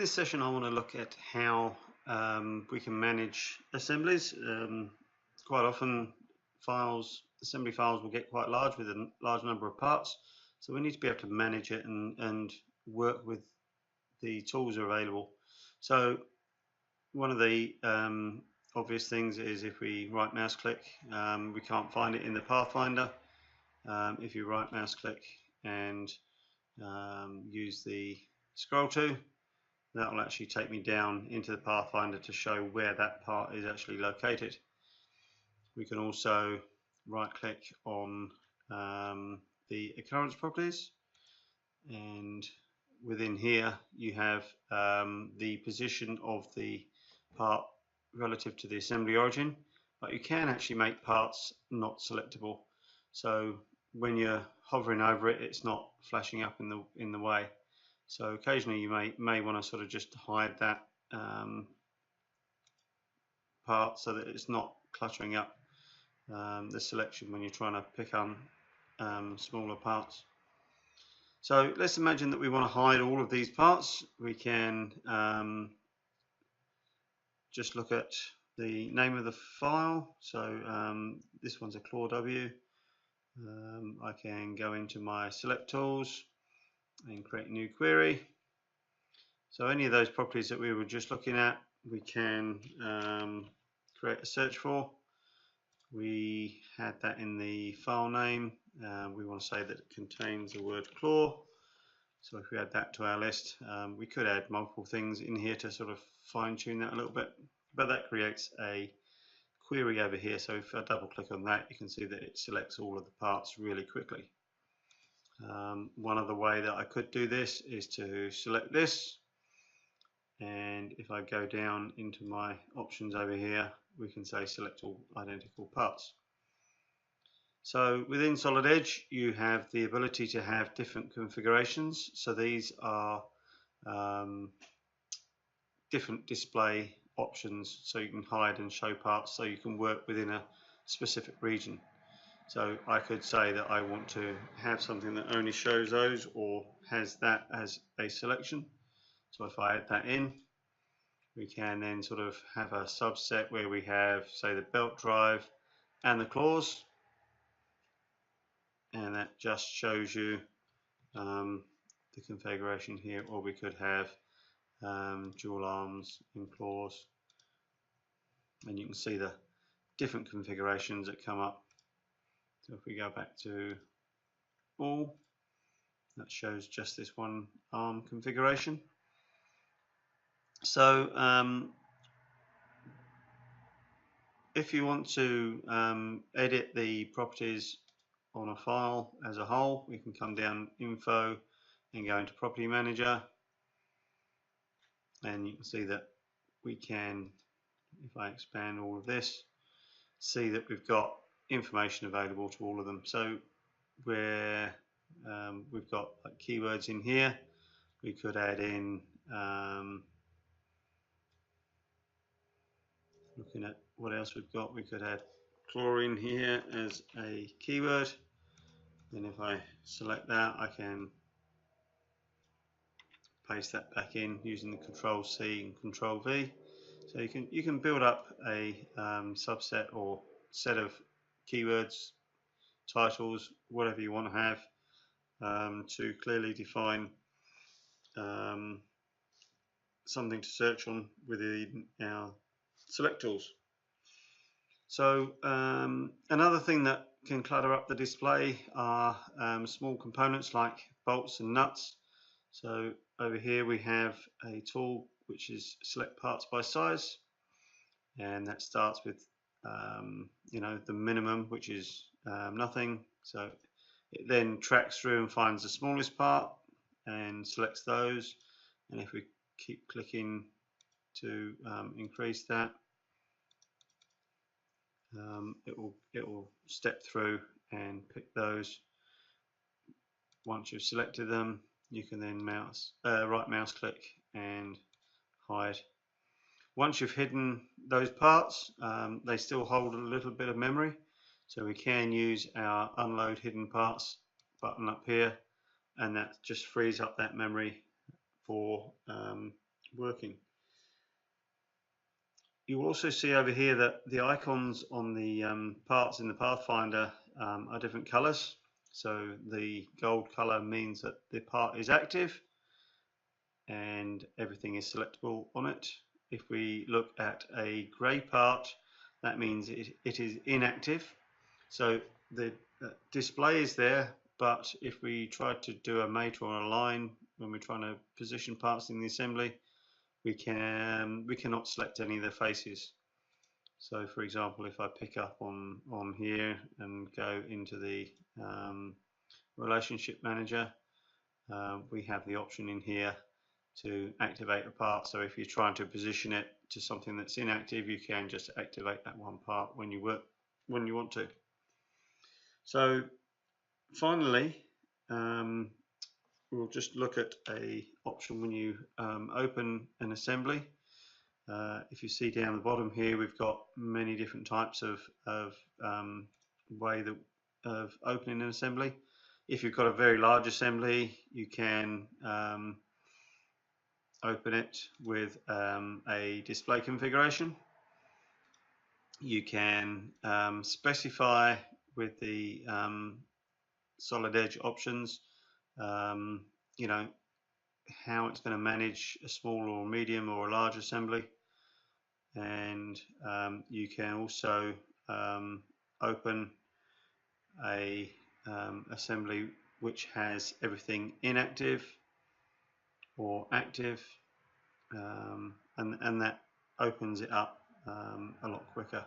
this session I want to look at how we can manage assemblies. Quite often assembly files will get quite large with a large number of parts, so we need to be able to manage it and work with the tools available. So one of the obvious things is if we right mouse click, we can't find it in the Pathfinder. If you right mouse click and use the scroll to, that will actually take me down into the Pathfinder to show where that part is actually located. We can also right click on the Occurrence Properties, and within here you have the position of the part relative to the assembly origin, but you can actually make parts not selectable. So when you're hovering over it, it's not flashing up in the way. So occasionally you may want to sort of just hide that part so that it's not cluttering up the selection when you're trying to pick on smaller parts. So let's imagine that we want to hide all of these parts. We can just look at the name of the file. So this one's a claw W. I can go into my select tools and create a new query. So any of those properties that we were just looking at, we can create a search for. We had that in the file name. We want to say that it contains the word claw. So if we add that to our list, we could add multiple things in here to sort of fine tune that a little bit, but that creates a query over here. So if I double click on that, you can see that it selects all of the parts really quickly. One other way that I could do this is to select this, and if I go down into my options over here, we can say select all identical parts. So within Solid Edge you have the ability to have different configurations. So these are different display options, so you can hide and show parts, so you can work within a specific region. So I could say that I want to have something that only shows those or has that as a selection. So if I add that in, we can then sort of have a subset where we have, say, the belt drive and the claws, and that just shows you the configuration here. Or we could have dual arms and claws, and you can see the different configurations that come up. So if we go back to all, that shows just this one arm configuration. So if you want to edit the properties on a file as a whole, we can come down Info and go into Property Manager, and you can see that we can, if I expand all of this, see that we've got information available to all of them. So where we've got like keywords in here, we could add in looking at what else we've got, we could add chlorine here as a keyword. Then if I select that, I can paste that back in using the Control C and Control V. So you can build up a subset or set of keywords, titles, whatever you want to have, to clearly define something to search on within our select tools. So another thing that can clutter up the display are small components like bolts and nuts. So over here we have a tool which is select parts by size, and that starts with the minimum, which is nothing. So it then tracks through and finds the smallest part and selects those, and if we keep clicking to increase that, it will step through and pick those. Once you've selected them, you can then right mouse click and hide. Once you've hidden those parts, they still hold a little bit of memory, so we can use our unload hidden parts button up here, and that just frees up that memory for working. You will also see over here that the icons on the parts in the Pathfinder are different colors. So the gold color means that the part is active and everything is selectable on it. If we look at a grey part, that means it is inactive. So the display is there, but if we try to do a mate or a line when we're trying to position parts in the assembly, we cannot select any of the faces. So for example, if I pick up on here and go into the relationship manager, we have the option in here to activate a part. So if you're trying to position it to something that's inactive, you can just activate that one part when you want to. So finally, we'll just look at a option when you open an assembly. If you see down the bottom here, we've got many different types of way of opening an assembly. If you've got a very large assembly, you can open it with a display configuration. You can specify with the solid edge options, you know, how it's going to manage a small or medium or a large assembly. And you can also open a assembly which has everything inactive or active, and that opens it up a lot quicker.